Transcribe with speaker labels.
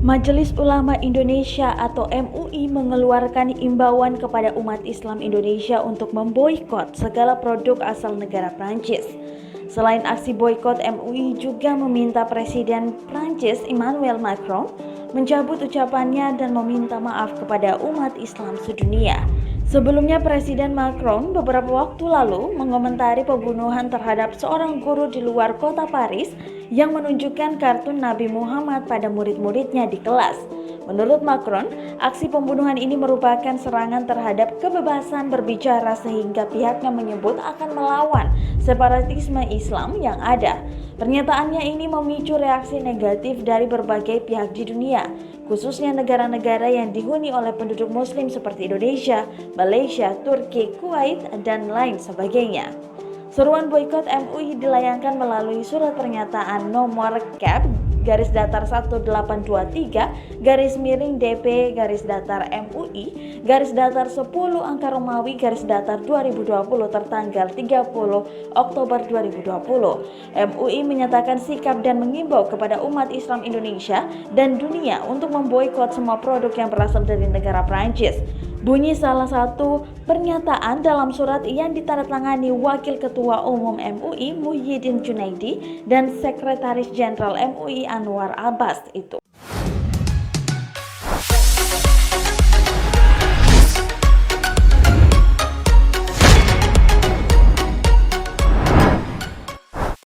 Speaker 1: Majelis Ulama Indonesia atau MUI mengeluarkan imbauan kepada umat Islam Indonesia untuk memboikot segala produk asal negara Prancis. Selain aksi boikot, MUI juga meminta Presiden Prancis Emmanuel Macron mencabut ucapannya dan meminta maaf kepada umat Islam sedunia. Sebelumnya, Presiden Macron beberapa waktu lalu mengomentari pembunuhan terhadap seorang guru di luar kota Paris yang menunjukkan kartun Nabi Muhammad pada murid-muridnya di kelas. Menurut Macron, aksi pembunuhan ini merupakan serangan terhadap kebebasan berbicara sehingga pihaknya menyebut akan melawan separatisme Islam yang ada. Pernyataannya ini memicu reaksi negatif dari berbagai pihak di dunia, khususnya negara-negara yang dihuni oleh penduduk muslim seperti Indonesia, Malaysia, Turki, Kuwait, dan lain sebagainya. Seruan boikot MUI dilayangkan melalui surat pernyataan nomor Cap /1823/DP/MUI /10/Romawi/2020 tertanggal 30 Oktober 2020. MUI menyatakan sikap dan mengimbau kepada umat Islam Indonesia dan dunia untuk memboikot semua produk yang berasal dari negara Prancis. Bunyi salah satu pernyataan dalam surat yang ditandatangani Wakil Ketua Umum MUI Muhyiddin Junaidi dan Sekretaris Jenderal MUI Anwar Abbas itu.